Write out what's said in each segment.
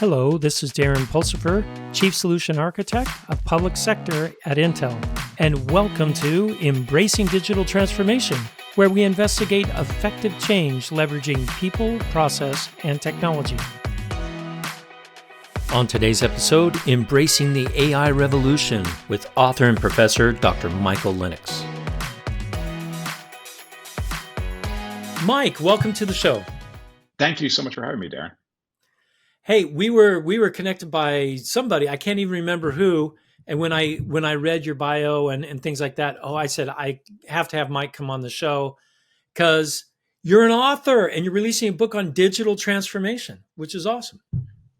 Hello, this is Darren Pulsifer, Chief Solution Architect of Public Sector at Intel, and welcome to Embracing Digital Transformation, where we investigate effective change leveraging people, process, and technology. On today's episode, Embracing the AI Revolution with author and professor Dr. Michael Lennox. Mike, welcome to the show. Thank you so much for having me, Darren. Hey, we were connected by somebody, I can't even remember who, and when I read your bio and things like that, I said I have to have Mike come on the show because you're an author and you're releasing a book on digital transformation, which is awesome.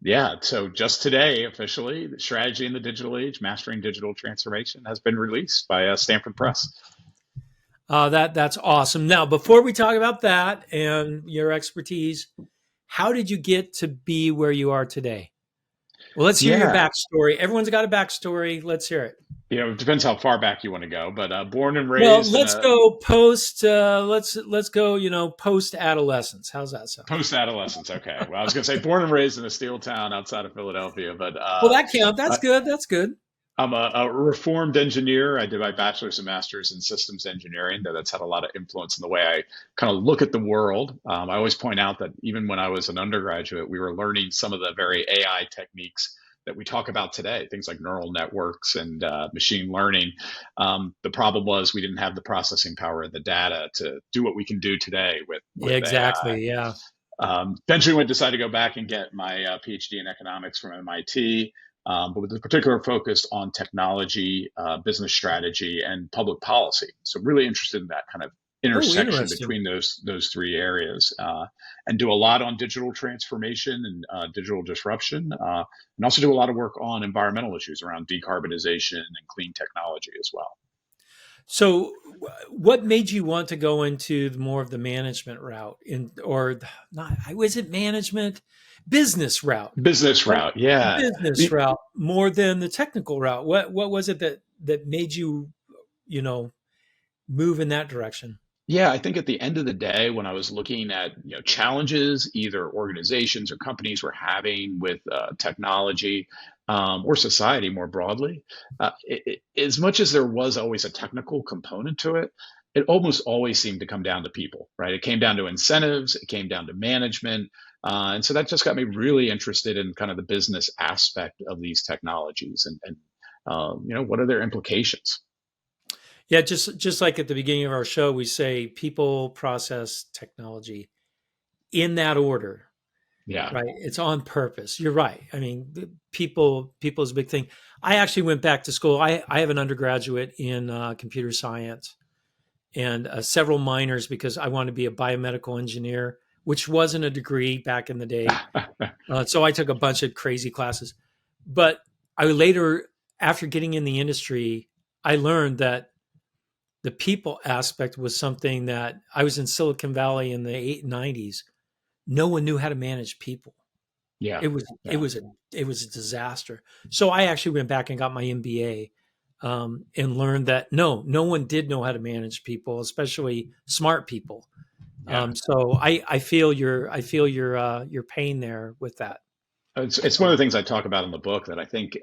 Yeah, so just today, officially, the Strategy in the Digital Age, Mastering Digital Transformation has been released by Stanford Press. That's awesome. Now, before we talk about that and your expertise, how did you get to be where you are today? Well, let's hear your backstory. Everyone's got a backstory. Let's hear it. It depends how far back you want to go, but born and raised. Well, let's go post. Let's go. Post adolescence. How's that sound? Post adolescence. Okay. Well, I was going to say born and raised in a steel town outside of Philadelphia, but well, that counts. That's good. That's good. I'm a reformed engineer. I did my bachelor's and master's in systems engineering. That's had a lot of influence in the way I kind of look at the world. I always point out that even when I was an undergraduate, we were learning some of the very AI techniques that we talk about today, things like neural networks and machine learning. The problem was we didn't have the processing power of the data to do what we can do today with exactly. AI. Yeah. Eventually, I decided to go back and get my PhD in economics from MIT. But with a particular focus on technology, business strategy, and public policy. So really interested in that kind of intersection between those three areas, and do a lot on digital transformation and digital disruption, and also do a lot of work on environmental issues around decarbonization and clean technology as well. So what made you want to go into more of the management route was it management? Business route, yeah. Business route more than the technical route. What was it that made you, move in that direction? Yeah, I think at the end of the day, when I was looking at challenges either organizations or companies were having with technology or society more broadly, as much as there was always a technical component to it, it almost always seemed to come down to people, right? It came down to incentives, it came down to management. And so that just got me really interested in kind of the business aspect of these technologies and what are their implications? Yeah, just like at the beginning of our show, we say people, process, technology in that order. Yeah. Right. It's on purpose. You're right. I mean, people is a big thing. I actually went back to school. I have an undergraduate in computer science and several minors because I wanted to be a biomedical engineer, which wasn't a degree back in the day. So I took a bunch of crazy classes. But I later, after getting in the industry, I learned that the people aspect was something that I was in Silicon Valley in the 90s. No one knew how to manage people. Yeah. It was a disaster. So I actually went back and got my MBA and learned that no one did know how to manage people, especially smart people. Yeah. So I feel your pain there with that. It's one of the things I talk about in the book that I think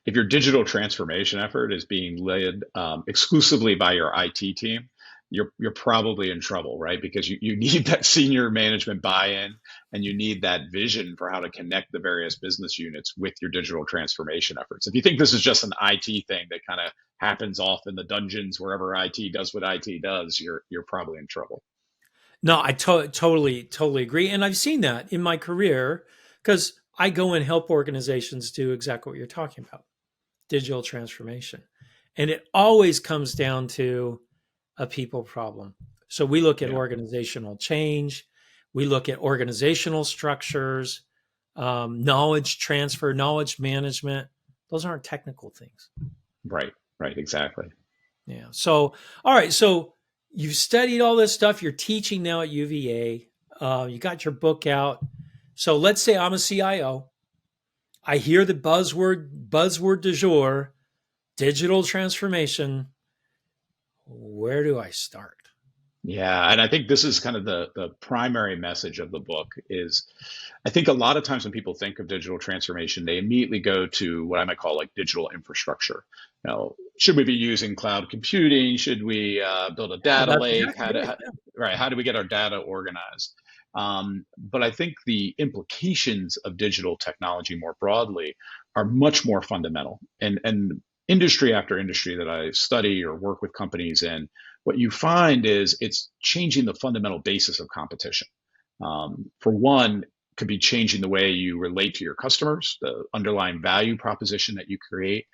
if your digital transformation effort is being led exclusively by your IT team, you're probably in trouble, right? Because you need that senior management buy-in and you need that vision for how to connect the various business units with your digital transformation efforts. If you think this is just an IT thing that kind of happens off in the dungeons wherever IT does what IT does, you're probably in trouble. No, I totally agree. And I've seen that in my career because I go and help organizations do exactly what you're talking about, digital transformation. And it always comes down to a people problem. So we look at organizational change. We look at organizational structures, knowledge transfer, knowledge management. Those aren't technical things. Right, exactly. Yeah. So, all right. So you've studied all this stuff. You're teaching now at UVA. You got your book out. So let's say I'm a CIO. I hear the buzzword du jour, digital transformation. Where do I start? Yeah, and I think this is kind of the primary message of the book is I think a lot of times when people think of digital transformation, they immediately go to what I might call like digital infrastructure. Should we be using cloud computing? Should we build a Yeah, data that's lake? exactly right. Yeah. Right? How do we get our data organized? But I think the implications of digital technology more broadly are much more fundamental. And industry after industry that I study or work with companies in, what you find is it's changing the fundamental basis of competition. For one, could be changing the way you relate to your customers, the underlying value proposition that you create,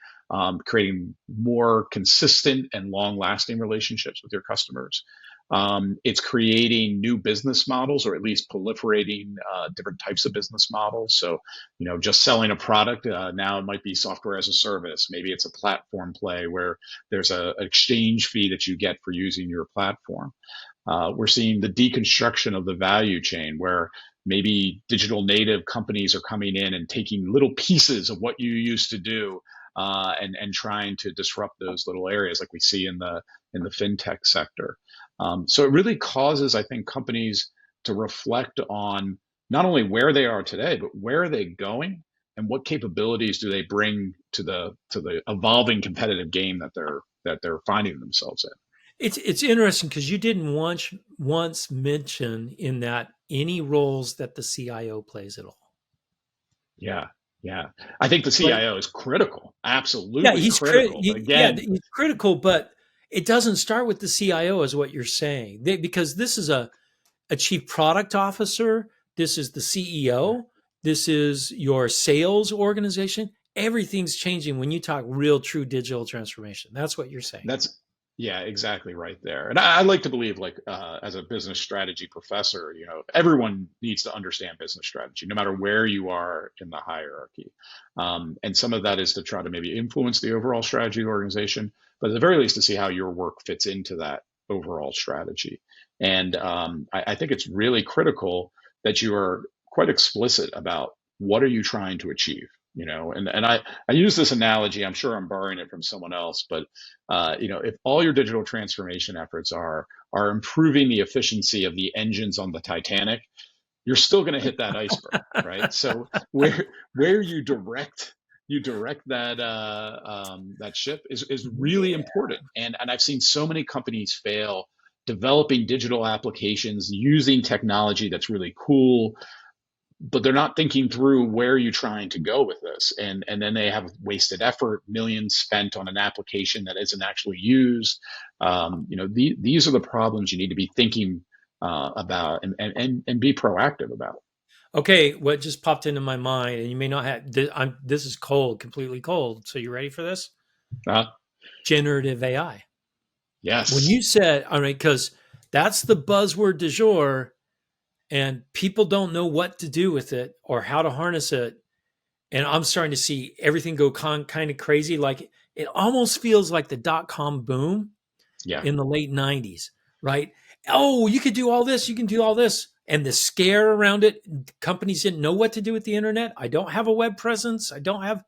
creating more consistent and long lasting relationships with your customers. It's creating new business models, or at least proliferating different types of business models. So, just selling a product, now it might be software as a service. Maybe it's a platform play where there's an exchange fee that you get for using your platform. We're seeing the deconstruction of the value chain where maybe digital native companies are coming in and taking little pieces of what you used to do, and trying to disrupt those little areas like we see in the fintech sector. So it really causes, I think, companies to reflect on not only where they are today, but where are they going, and what capabilities do they bring to the evolving competitive game that they're finding themselves in. It's interesting because you didn't once mention in that any roles that the CIO plays at all. Yeah, yeah. I think the Right. CIO is critical, Yeah, absolutely critical. But again, he's critical, but it doesn't start with the CIO, is what you're saying. Because this is a chief product officer, this is the CEO, this is your sales organization. Everything's changing when you talk real, true digital transformation. That's what you're saying. that's yeah, exactly right there. And I like to believe, like as a business strategy professor, everyone needs to understand business strategy, no matter where you are in the hierarchy. And some of that is to try to maybe influence the overall strategy of the organization, but at the very least to see how your work fits into that overall strategy. And I think it's really critical that you are quite explicit about what are you trying to achieve. And I use this analogy. I'm sure I'm borrowing it from someone else, but if all your digital transformation efforts are improving the efficiency of the engines on the Titanic, you're still going to hit that iceberg, right? So where you direct that ship is really Yeah. important. And I've seen so many companies fail developing digital applications using technology that's really cool, but they're not thinking through where you're trying to go with this, and then they have wasted effort, millions spent on an application that isn't actually used. These are the problems you need to be thinking about, and be proactive about. Okay, what just popped into my mind, and you may not have this is cold, completely cold. So you ready for this? uh, Generative AI. When yes. you said, all right, because that's the buzzword du jour, and people don't know what to do with it or how to harness it. And I'm starting to see everything go kind of crazy. Like it almost feels like the .com boom Yeah. in the late 90s, right? Oh, you could do all this, you can do all this. And the scare around it, companies didn't know what to do with the internet. I don't have a web presence. I don't have.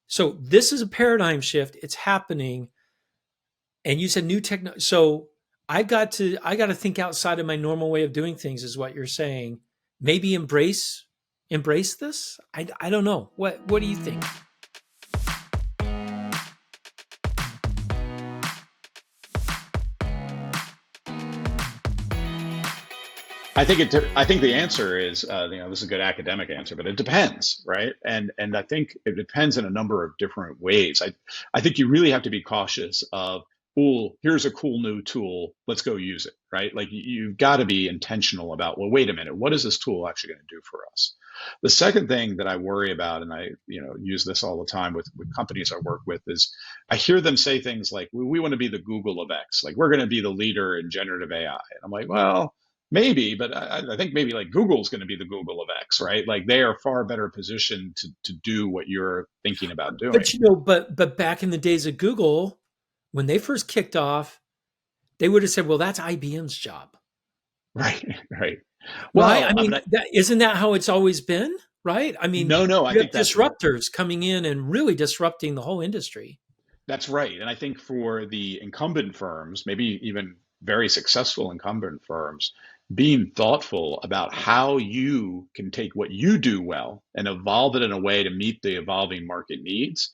So this is a paradigm shift. It's happening. And you said new technology. So I got to think outside of my normal way of doing things, is what you're saying. Maybe embrace this. I don't know. What do you think? I think the answer is, this is a good academic answer, but it depends, right? And I think it depends in a number of different ways. I think you really have to be cautious of, oh, here's a cool new tool, let's go use it, right? Like you've got to be intentional about, well, wait a minute, what is this tool actually going to do for us? The second thing that I worry about, and I use this all the time with companies I work with, is I hear them say things like, we want to be the Google of X, like we're going to be the leader in generative AI. And I'm like, well, maybe, but I think maybe like Google's going to be the Google of X, right? Like they are far better positioned to do what you're thinking about doing. But back in the days of Google, when they first kicked off, they would have said, "Well, that's IBM's job." Right, right. Right? Well, I mean, isn't that how it's always been? Right? I mean, no, no, I you have think disruptors coming in and really disrupting the whole industry. that's right. And I think for the incumbent firms, maybe even very successful incumbent firms being thoughtful about how you can take what you do well and evolve it in a way to meet the evolving market needs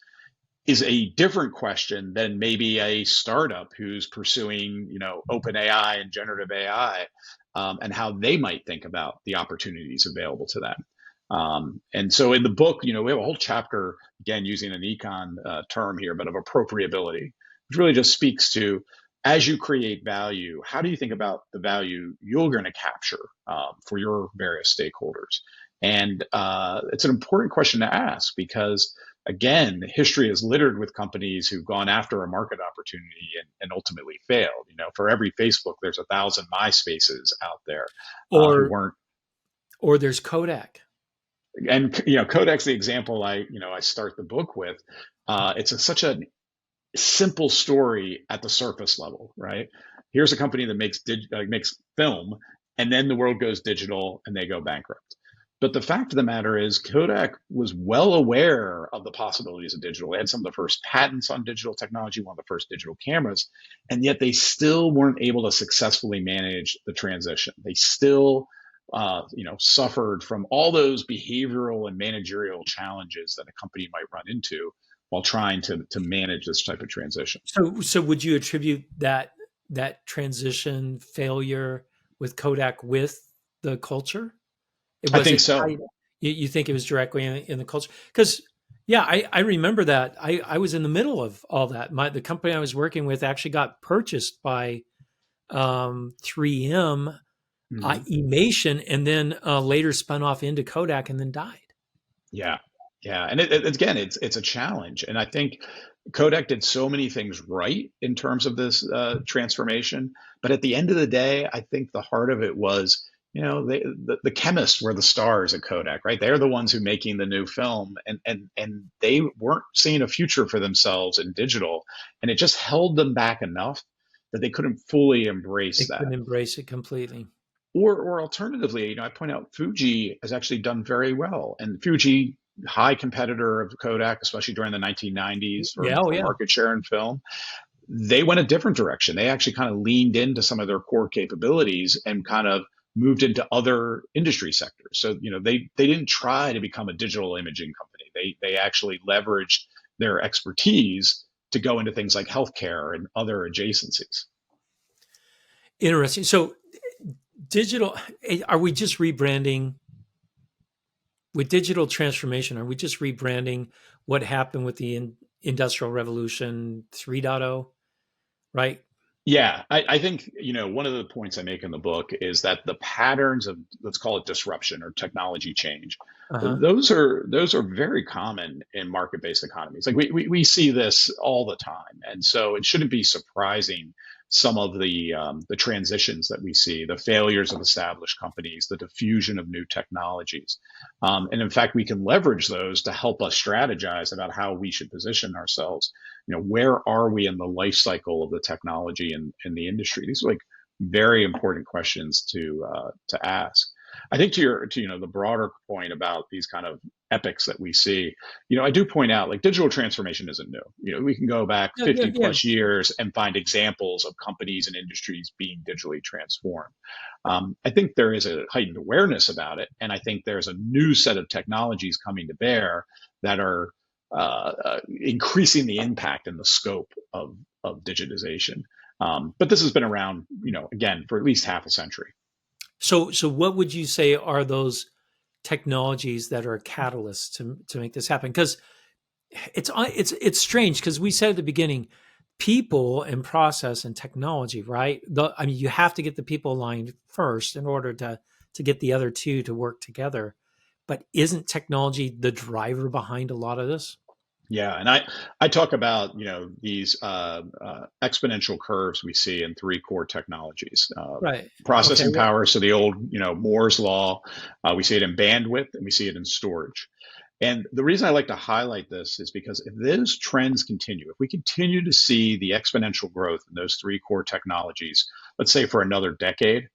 is a different question than maybe a startup who's pursuing, open AI and generative AI, and how they might think about the opportunities available to them. And so in the book, we have a whole chapter, again, using an econ term here, but of appropriability, which really just speaks to, as you create value, how do you think about the value you're going to capture for your various stakeholders? And it's an important question to ask because, again, history is littered with companies who've gone after a market opportunity and ultimately failed. For every Facebook, there's 1,000 MySpaces out there who Or weren't. or there's Kodak. And Kodak's the example I start the book with. Such a simple story at the surface level, right? Here's a company that makes film, and then the world goes digital and they go bankrupt. But the fact of the matter is, Kodak was well aware of the possibilities of digital. They had some of the first patents on digital technology, one of the first digital cameras, and yet they still weren't able to successfully manage the transition. They still, suffered from all those behavioral and managerial challenges that a company might run into while trying to manage this type of transition. So would you attribute that transition failure with Kodak with the culture? It I was think it so. tied, you think it was directly in the culture? Because yeah, I remember that. I was in the middle of all that. The company I was working with actually got purchased by 3M, Mhm. Emation, and then later spun off into Kodak and then died. Yeah, yeah, and again, it's a challenge, and I think Kodak did so many things right in terms of this transformation, but at the end of the day, I think the heart of it was, the chemists were the stars at Kodak, right? They're the ones who making the new film, and they weren't seeing a future for themselves in digital, and it just held them back enough that they couldn't fully They embrace that. couldn't embrace it completely. Or alternatively, I point out Fuji has actually done very well, and Fuji, high competitor of Kodak, especially during the 1990s Yeah, oh for yeah. market share in film. They went a different direction. They actually kind of leaned into some of their core capabilities and kind of moved into other industry sectors. So they didn't try to become a digital imaging company. They actually leveraged their expertise to go into things like healthcare and other adjacencies. Interesting. So digital, are we just rebranding with digital transformation? Are we just rebranding what happened with the industrial revolution 3.0, right? Yeah, I think, one of the points I make in the book is that the patterns of, let's call it disruption or technology change, Uh-huh. those are very common in market-based economies. Like we see this all the time. And so it shouldn't be surprising some of the transitions that we see, the failures of established companies, the diffusion of new technologies. And in fact, we can leverage those to help us strategize about how we should position ourselves. Where are we in the life cycle of the technology and the industry? These are like very important questions to ask. I think to the broader point about these kind of epics that we see, I do point out, like, digital transformation isn't new. We can go back Yeah, yeah, 50 yeah. plus years and find examples of companies and industries being digitally transformed. I think there is a heightened awareness about it, and I think there's a new set of technologies coming to bear that are increasing the impact and the scope of digitization. But this has been around, again, for at least half a century. So what would you say are those technologies that are catalysts to make this happen? Because it's strange because we said at the beginning, people and process and technology, right? I mean, you have to get the people aligned first in order to get the other two to work together. But isn't technology the driver behind a lot of this? Yeah, and I talk about these exponential curves we see in three core technologies: Right. Okay. processing Well, power, so the old Moore's law. We see it in bandwidth, and we see it in storage. And the reason I like to highlight this is because if those trends continue, if we continue to see the exponential growth in those three core technologies, let's say for another decade,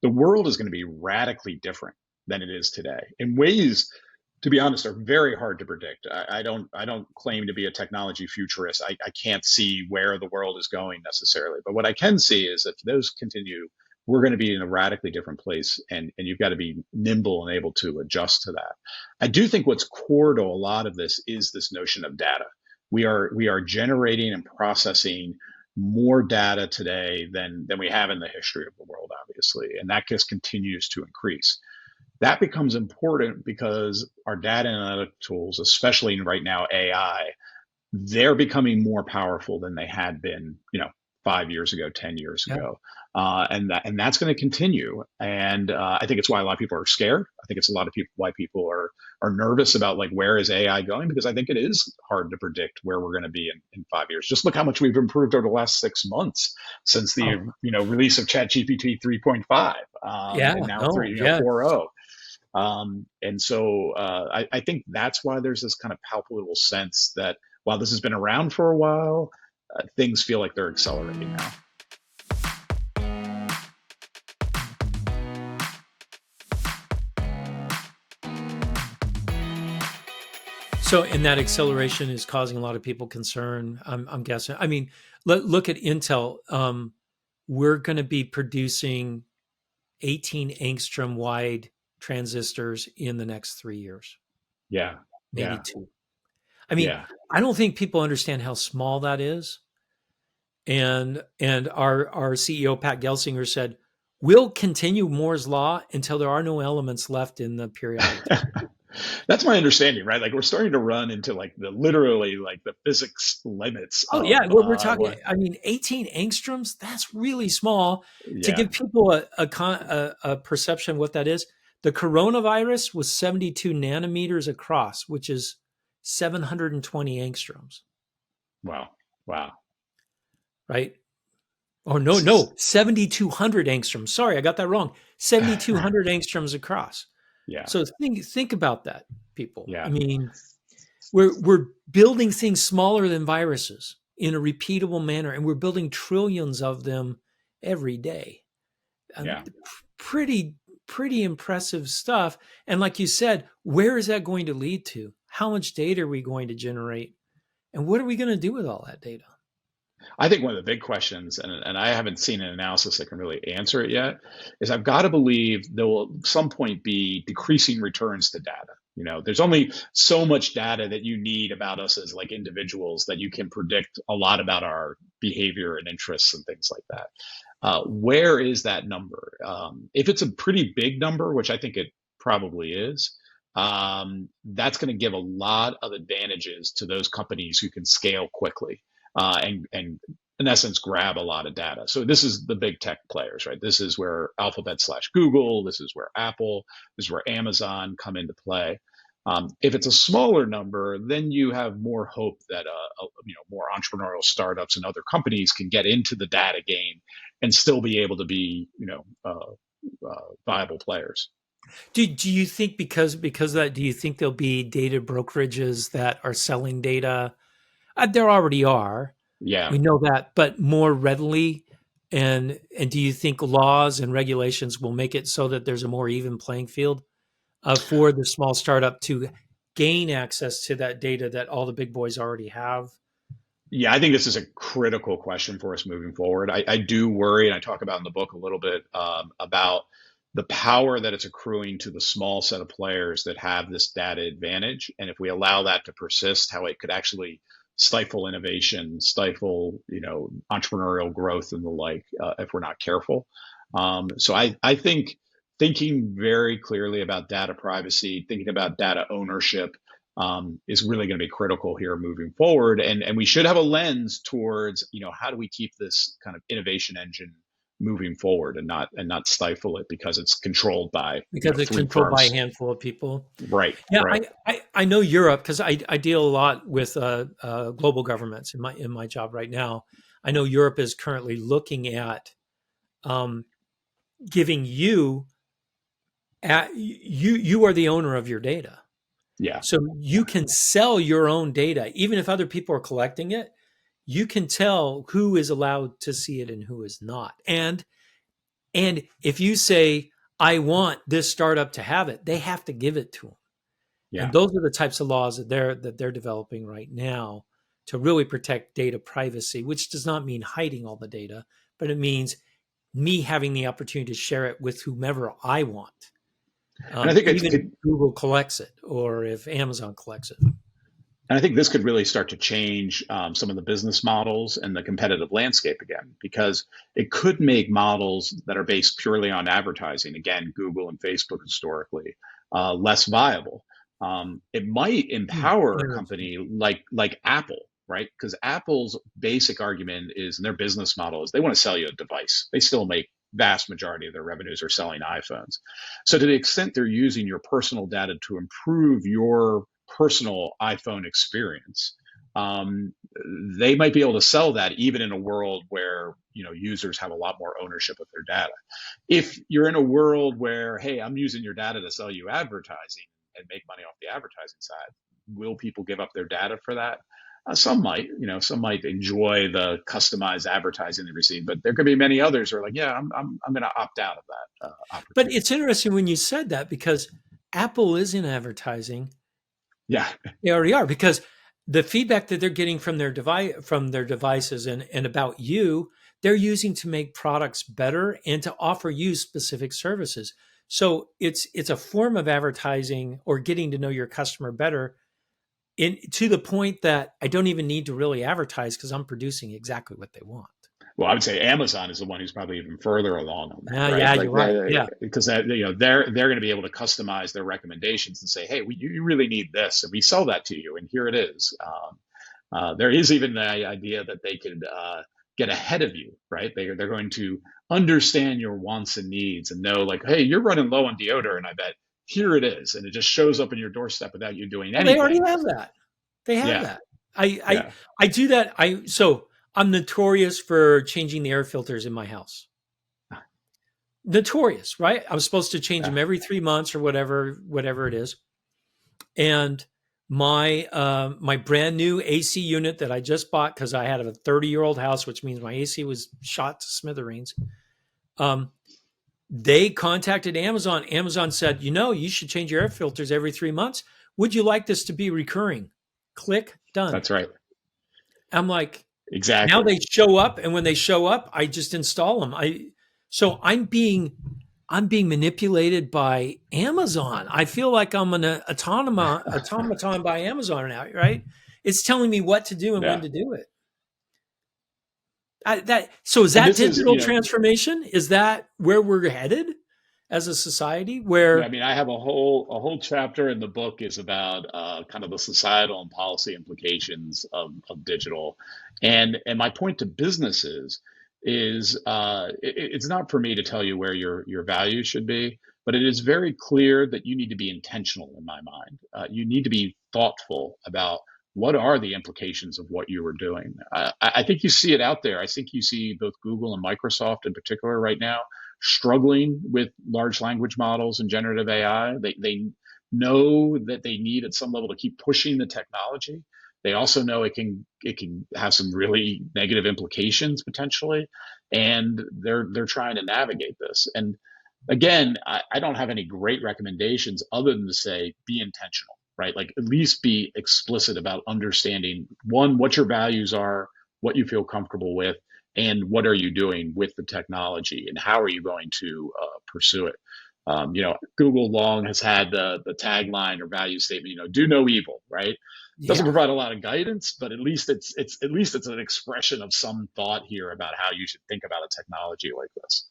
the world is going to be radically different than it is today in ways to be honest, are very hard to predict. I don't claim to be a technology futurist. I can't see where the world is going necessarily. But what I can see is if those continue, we're going to be in a radically different place, and you've got to be nimble and able to adjust to that. I do think what's core to a lot of this is this notion of data. We are generating and processing more data today than we have in the history of the world, obviously, and that just continues to increase. That becomes important because our data analytic tools, especially right now AI, they're becoming more powerful than they had been, 5 years ago, 10 years Yeah. ago, and that's going to continue. And I think it's why a lot of people are scared. I think it's a lot of people why people are nervous about like where is AI going, because I think it is hard to predict where we're going to be in 5 years. Just look how much we've improved over the last 6 months since the Oh, release of ChatGPT 3.5, yeah. and now No. 3 Yeah. 4.0. And so I think that's why there's this kind of palpable sense that while this has been around for a while, things feel like they're accelerating now. So, and that acceleration is causing a lot of people concern. I'm guessing. I mean, look at Intel. We're going to be producing 18 angstrom wide transistors in the next 3 years, Yeah, maybe yeah, two. I mean, yeah. I don't think people understand how small that is. And our CEO Pat Gelsinger said, "We'll continue Moore's law until there are no elements left in the periodic table." That's my understanding, right? Like we're starting to run into like the literally like the physics limits Oh of yeah, we're talking. what. I mean, 18 angstroms. That's really small. To Yeah, give people a perception of what that is, the coronavirus was 72 nanometers across, which is 720 angstroms, wow, wow. right? Oh no, 7,200 angstroms. Sorry, I got that wrong. 7,200 angstroms across. Yeah, So think about that, people. I yeah, mean, we're building things smaller than viruses in a repeatable manner, and we're building trillions of them every day. yeah. Pretty pretty impressive stuff. And like you said, where is that going to lead to? How much data are we going to generate? And what are we going to do with all that data? I think one of the big questions, and I haven't seen an analysis that can really answer it yet, is I've got to believe there will at some point be decreasing returns to data. There's only so much data that you need about us as like individuals that you can predict a lot about our behavior and interests and things like that. Where is that number? If it's a pretty big number, which I think it probably is, that's going to give a lot of advantages to those companies who can scale quickly, and in essence grab a lot of data. So this is the big tech players, right? This is where Alphabet/Google, this is where Apple, this is where Amazon come into play. If it's a smaller number, then you have more hope that more entrepreneurial startups and other companies can get into the data game and still be able to be viable players. Do you think because of that, do you think there'll be data brokerages that are selling data? There already are. Yeah, We know that, but more readily. And do you think laws and regulations will make it so that there's a more even playing field for the small startup to gain access to that data that all the big boys already have? yeah, I think this is a critical question for us moving forward. I do worry, and I talk about in the book a little bit about the power that it's accruing to the small set of players that have this data advantage. And if we allow that to persist, how it could actually stifle innovation, stifle, entrepreneurial growth and the like, if we're not careful. So I think thinking very clearly about data privacy, thinking about data ownership, is really going to be critical here moving forward. And we should have a lens towards, how do we keep this kind of innovation engine moving forward and not stifle it because it's controlled by, Because it's three controlled by a firms. handful of people. Right, Yeah, right. I know Europe because I deal a lot with global governments in my job right now. I know Europe is currently looking at um, giving you are the owner of your data, Yeah, so you can sell your own data even if other people are collecting it. You can tell who is allowed to see it and who is not. And if you say I want this startup to have it, they have to give it to them. Yeah. And those are the types of laws that they're developing right now to really protect data privacy, which does not mean hiding all the data, but it means me having the opportunity to share it with whomever I want, And I think it even if could, Google collects it or if Amazon collects it. and I think this could really start to change some of the business models and the competitive landscape again, because it could make models that are based purely on advertising, again, Google and Facebook historically, less viable. It might empower a Interesting. company like Apple, right? Because Apple's basic argument is, and their business model is, they want to sell you a device. They still make vast majority of their revenues are selling iPhones. So to the extent they're using your personal data to improve your personal iPhone experience, um, they might be able to sell that even in a world where users have a lot more ownership of their data. If you're in a world where, hey, I'm using your data to sell you advertising and make money off the advertising side, will people give up their data for that? Some might, some might enjoy the customized advertising they receive, but there could be many others who are like, yeah, I'm going to opt out of that But opportunity. it's interesting when you said that because Apple is in advertising. Yeah, They already are because the feedback that they're getting from their devices and about you, they're using to make products better and to offer you specific services. So it's a form of advertising or getting to know your customer better in to the point that I don't even need to really advertise because I'm producing exactly what they want. well, I would say Amazon is the one who's probably even further along on that, Yeah, right? yeah, you're Like, right. Yeah. because they're going to be able to customize their recommendations and say, hey, you really need this, and we sell that to you, and here it is. There is even the idea that they could get ahead of you, right? They're going to understand your wants and needs and know, like, hey, you're running low on deodorant, I bet. Here it is, and it just shows up in your doorstep without you doing Well, they already anything. have that. They have Yeah, that. I I yeah, I do that. I'm notorious for changing the air filters in my house. Notorious, right? I'm supposed to change yeah. them every 3 months or whatever it is. And my brand new AC unit that I just bought because I had a 30-year-old house, which means my AC was shot to smithereens. Um, they contacted Amazon. Amazon said, you should change your air filters every 3 months. Would you like this to be recurring? Click, done. That's right. I'm like, now Exactly. they show up, and when they show up, I just install them. So I'm being manipulated by Amazon. I feel like I'm an automaton by Amazon now, right? It's telling me what to do and when Yeah. to do it. So is And that this is, digital transformation? Is that where we're headed as a society? yeah, I Where mean, I have a whole chapter in the book is about kind of the societal and policy implications of digital, and my point to businesses is it's not for me to tell you where your values should be, but it is very clear that you need to be intentional in my mind. You need to be thoughtful about what are the implications of what you are doing. I think you see it out there. I think you see both Google and Microsoft in particular right now struggling with large language models and generative AI. They know that they need at some level to keep pushing the technology. They also know it can have some really negative implications potentially, and they're trying to navigate this. And again, I don't have any great recommendations other than to say be intentional, right? Like at least be explicit about understanding one, what your values are, what you feel comfortable with, and what are you doing with the technology and how are you going to pursue it. Google long has had the tagline or value statement, do no evil, right? Doesn't yeah. provide a lot of guidance, but at least it's an expression of some thought here about how you should think about a technology like this.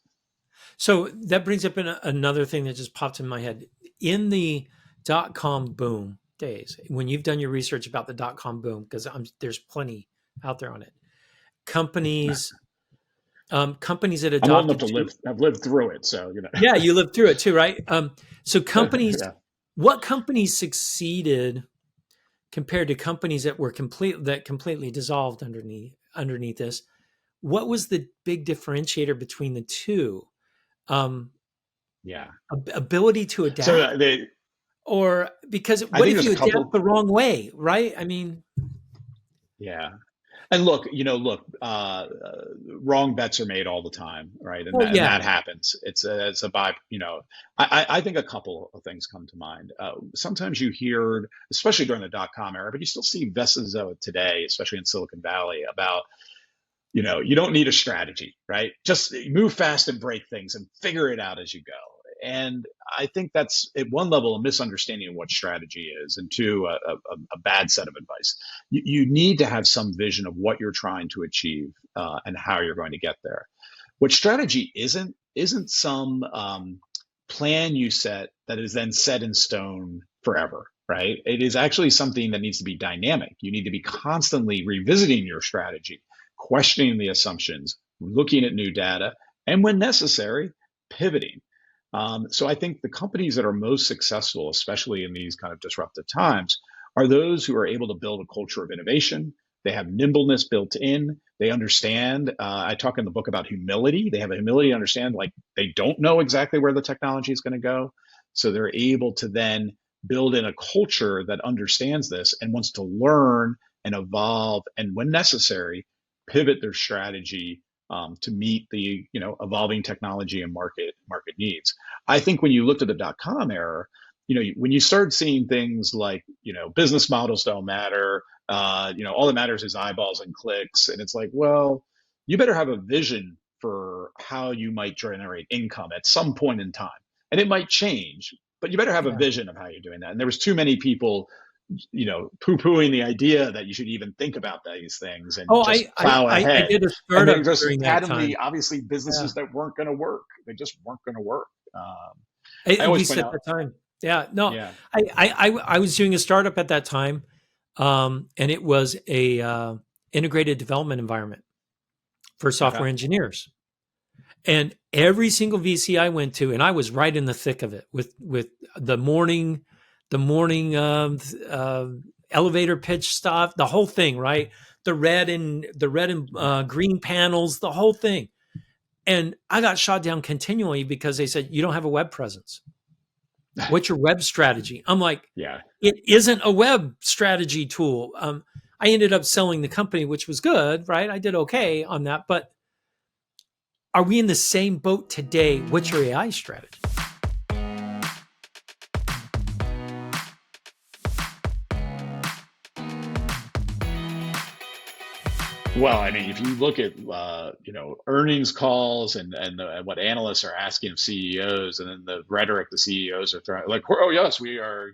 So that brings up another thing that just popped in my head. In the dot com boom days, when you've done your research about the dot com boom, because there's plenty out there on it, companies companies that I'm old enough adopted to to, live. I've lived through it, so yeah, you lived through it too, right? So yeah. what companies succeeded compared to companies that completely dissolved underneath this? What was the big differentiator between the two? Um, Yeah. Ability to So adapt, or because I what think if there's you a adapt couple. the wrong way, right? I mean, Yeah. And look, wrong bets are made all the time, right? And Well, that yeah. happens. It's a by, I think a couple of things come to mind. Sometimes you hear, especially during the dot-com era, but you still see vessels of it today, especially in Silicon Valley, about, you don't need a strategy, right? Just move fast and break things and figure it out as you go. And I think that's at one level a misunderstanding of what strategy is, and two, a bad set of advice. You need to have some vision of what you're trying to achieve, and how you're going to get there. What strategy isn't some plan you set that is then set in stone forever, right? It is actually something that needs to be dynamic. You need to be constantly revisiting your strategy, questioning the assumptions, looking at new data, and when necessary, pivoting. So I think the companies that are most successful, especially in these kind of disruptive times, are those who are able to build a culture of innovation. They have nimbleness built in. They understand. I talk in the book about humility. They have a humility to understand, like, they don't know exactly where the technology is going to go. So they're able to then build in a culture that understands this and wants to learn and evolve, and when necessary, pivot their strategy, to meet the evolving technology and market needs. I think when you looked at the dot-com era, when you start seeing things like, business models don't matter, all that matters is eyeballs and clicks, and it's like, well, you better have a vision for how you might generate income at some point in time, and it might change, but you better have a Yeah. vision of how you're doing that. And there was too many people, poo-pooing the idea that you should even think about these things and Oh, just plow I ahead. did a And they're startup just during that patently, time. obviously, Yeah. businesses that weren't going to work. They just weren't going to work. I At always least point at out, the time. Yeah. No, yeah, I was doing a startup at that time, and it was a integrated development environment for okay, software engineers. And every single VC I went to, and I was right in the thick of it with the morning elevator pitch stuff, the whole thing, right? The red and green panels, the whole thing. And I got shot down continually because they said, you don't have a web presence. What's your web strategy? I'm like, yeah. it isn't a web strategy tool. I ended up selling the company, which was good, right? I did okay on that. But are we in the same boat today? What's your AI strategy? Well, I mean, if you look at earnings calls and what analysts are asking of CEOs, and then the rhetoric the CEOs are throwing, like, oh yes, we are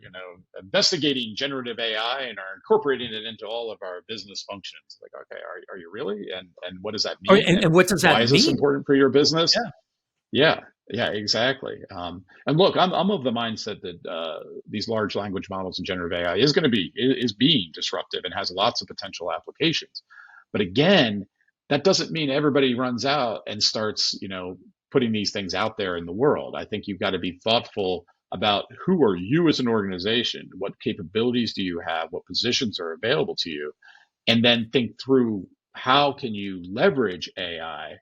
investigating generative AI and are incorporating it into all of our business functions. Like, okay, are you really? And what does that Or, mean? And and what does why that is this mean? important for your business? Yeah. Yeah, yeah, exactly. And look, I'm of the mindset that these large language models and generative AI is being disruptive and has lots of potential applications. But again, that doesn't mean everybody runs out and starts, putting these things out there in the world. I think you've got to be thoughtful about who are you as an organization, what capabilities do you have, what positions are available to you, and then think through how can you leverage AI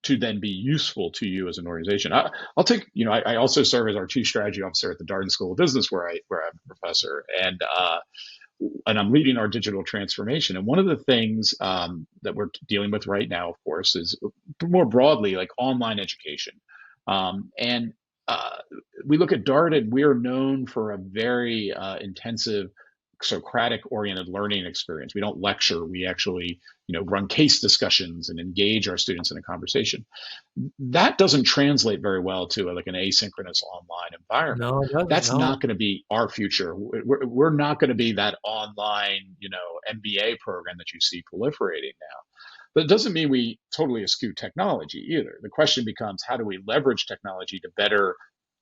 to then be useful to you as an organization. I'll take, I also serve as our chief strategy officer at the Darden School of Business, where I'm a professor, and I'm leading our digital transformation. And one of the things that we're dealing with right now, of course, is more broadly like online education. And we look at Darden, we are known for a very intensive Socratic oriented learning experience. We don't lecture. We actually, run case discussions and engage our students in a conversation. That doesn't translate very well to like an asynchronous online environment. No, it doesn't. That's No. not going to be our future. We're not going to be that online, MBA program that you see proliferating now. But it doesn't mean we totally eschew technology either. The question becomes, how do we leverage technology to better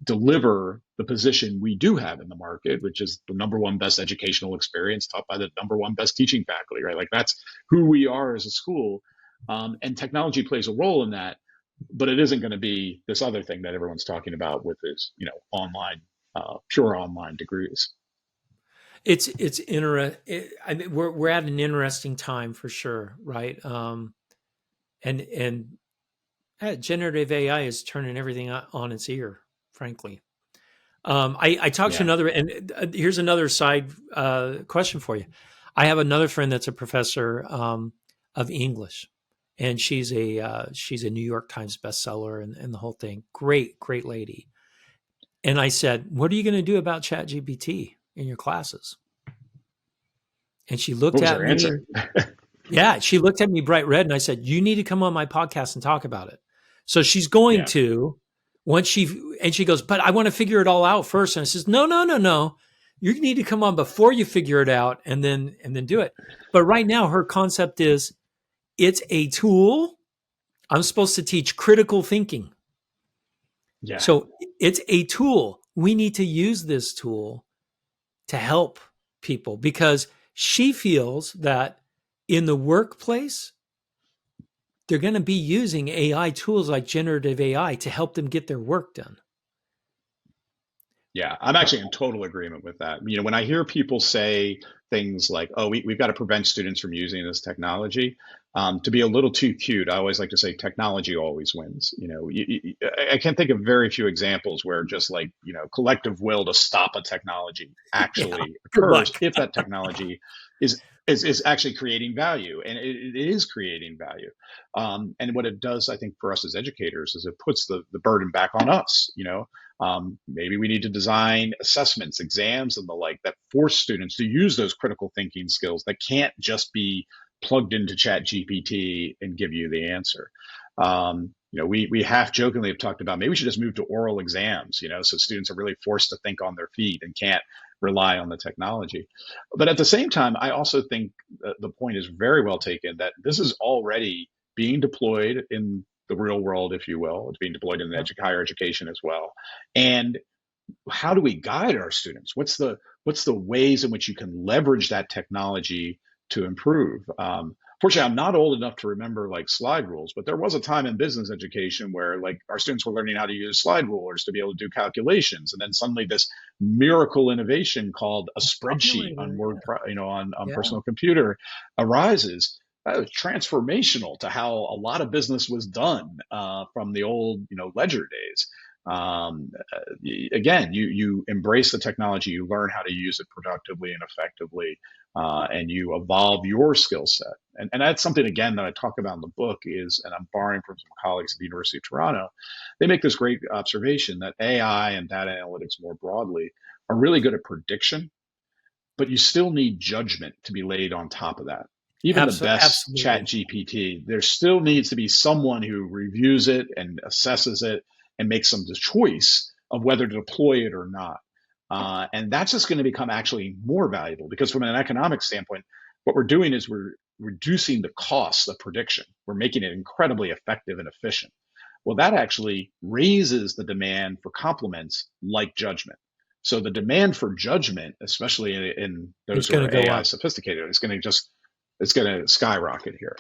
deliver the position we do have in the market, which is the number one best educational experience taught by the number one best teaching faculty, right? Like, that's who we are as a school. And technology plays a role in that, but it isn't going to be this other thing that everyone's talking about with this, online, pure online degrees. It's I mean, we're at an interesting time for sure, right? And generative AI is turning everything on its ear, frankly. I talked to Yeah. another, and here's another side question for you. I have another friend that's a professor of English, and she's a New York Times bestseller and the whole thing. Great lady. And I said, "What are you going to do about ChatGPT in your classes?" And she What looked was at her me. answer? Yeah, she looked at me bright red, and I said, "You need to come on my podcast and talk about it." So she's going Yeah. to once she goes, "But I want to figure it all out first." And I says, "No, no, no, no. You need to come on before you figure it out, and then do it." But right now, her concept is it's a tool. I'm supposed to teach critical thinking. Yeah. So it's a tool. We need to use this tool to help people because she feels that in the workplace, they're going to be using AI tools like generative AI to help them get their work done. Yeah, I'm actually in total agreement with that. When I hear people say things like, "Oh, we've got to prevent students from using this technology," to be a little too cute, I always like to say technology always wins. I can think of very few examples where just like, collective will to stop a technology Yeah. actually Good occurs luck. if that technology is actually creating value, and it is creating value. And what it does, I think, for us as educators is it puts the burden back on us. Maybe we need to design assessments, exams, and the like that force students to use those critical thinking skills that can't just be plugged into Chat GPT and give you the answer. We half jokingly have talked about maybe we should just move to oral exams, so students are really forced to think on their feet and can't rely on the technology. But at the same time, I also think the point is very well taken that this is already being deployed in the real world, if you will. It's being deployed in higher education as well. And how do we guide our students? What's the ways in which you can leverage that technology to improve? Fortunately, I'm not old enough to remember like slide rules, but there was a time in business education where like our students were learning how to use slide rulers to be able to do calculations, and then suddenly this miracle innovation called a spreadsheet on Calculator. Word, on Yeah. personal computer arises. That was transformational to how a lot of business was done from the old, ledger days. Um, Again, you embrace the technology, you learn how to use it productively and effectively, and you evolve your skill set. And that's something again that I talk about in the book is, and I'm borrowing from some colleagues at the University of Toronto. They make this great observation that AI and data analytics more broadly are really good at prediction, but you still need judgment to be laid on top of that. Even the best Chat Absolutely. GPT, there still needs to be someone who reviews it and assesses it and makes some choice of whether to deploy it or not. And that's just going to become actually more valuable because from an economic standpoint, what we're doing is we're reducing the cost of prediction. We're making it incredibly effective and efficient. Well, that actually raises the demand for complements like judgment. So the demand for judgment, especially in those It's who going are to go AI up. sophisticated, it's going to skyrocket here.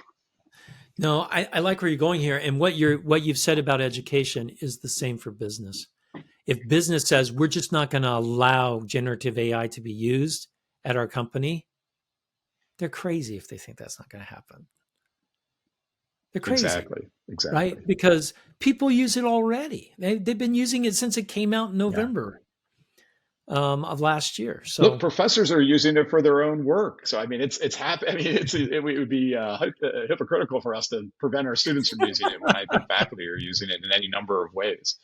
No, I like where you're going here. And what you've said about education is the same for business. If business says we're just not going to allow generative AI to be used at our company, they're crazy if they think that's not going to happen. They're crazy, Exactly. right? Exactly. Because people use it already. They've been using it since it came out in Yeah. November of last year. Look, So, professors are using it for their own work. So I mean, it's happy. I mean, it would be hypocritical for us to prevent our students from using it when I think faculty are using it in any number of ways.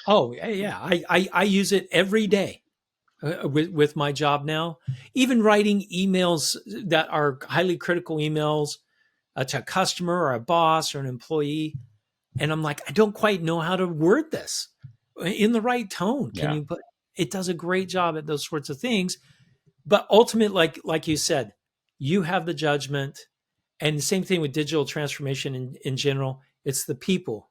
oh yeah, I use it every day with my job now. Even writing emails that are highly critical emails to a customer or a boss or an employee, and I'm like, I don't quite know how to word this in the right tone. Can Yeah. you put? It does a great job at those sorts of things. But ultimately, like you said, you have the judgment, and the same thing with digital transformation in general. It's the people,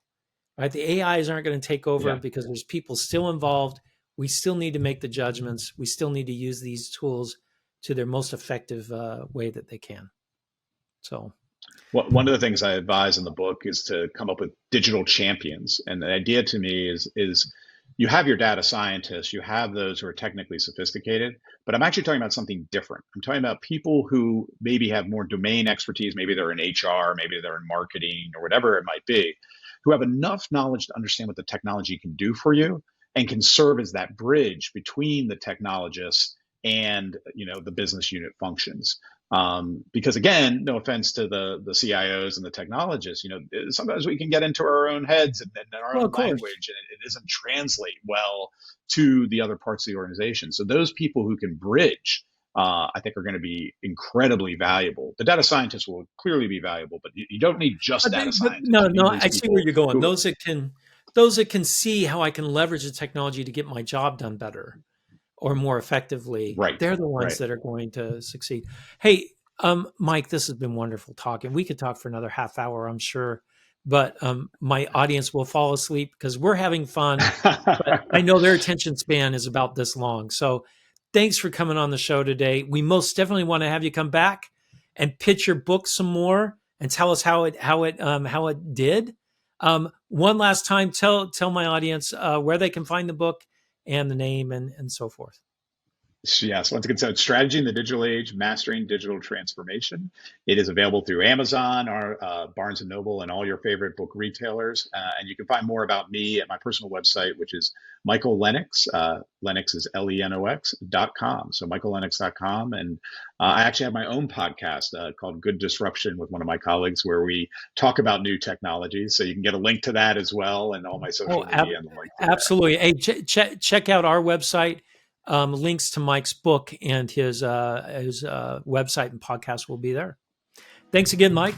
right? The AIs aren't going to take over Yeah. because there's people still involved. We still need to make the judgments. We still need to use these tools to their most effective way that they can. So, One of the things I advise in the book is to come up with digital champions. And the idea to me is you have your data scientists, you have those who are technically sophisticated, but I'm actually talking about something different. I'm talking about people who maybe have more domain expertise, maybe they're in HR, maybe they're in marketing or whatever it might be, who have enough knowledge to understand what the technology can do for you and can serve as that bridge between the technologists and the business unit functions. Because again, no offense to the CIOs and the technologists, sometimes we can get into our own heads and our Well, own of course. language, and it doesn't translate well to the other parts of the organization. So those people who can bridge, I think, are going to be incredibly valuable. The data scientists will clearly be valuable, but you don't need just data But scientists. no, You need no, those I see where people you're going. who, Those that can see how I can leverage the technology to get my job done better or more effectively, right, they're the ones right. that are going to succeed. Hey, Mike, this has been wonderful talking. We could talk for another half hour, I'm sure, but my audience will fall asleep because we're having fun. But I know their attention span is about this long. So thanks for coming on the show today. We most definitely want to have you come back and pitch your book some more and tell us how it did. One last time, tell my audience where they can find the book and the name and so forth. Yes, once again, so it's Strategy in the Digital Age, Mastering Digital Transformation. It is available through Amazon, or Barnes and Noble, and all your favorite book retailers. And you can find more about me at my personal website, which is Michael Lennox. Lennox is Lenox.com. So michaellennox.com. And I actually have my own podcast called Good Disruption with one of my colleagues, where we talk about new technologies. So you can get a link to that as well, and all my social media and the like. Absolutely. Hey, check out our website. Links to Mike's book and his website and podcast will be there. Thanks again, Mike.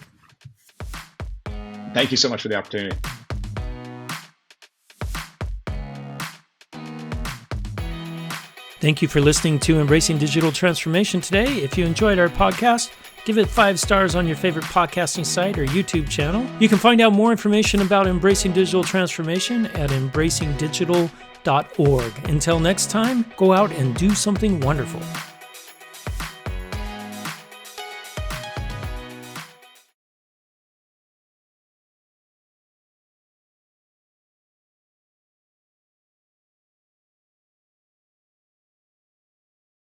Thank you so much for the opportunity. Thank you for listening to Embracing Digital Transformation today. If you enjoyed our podcast, give it 5 stars on your favorite podcasting site or YouTube channel. You can find out more information about Embracing Digital Transformation at embracingdigital.org. Until next time, go out and do something wonderful.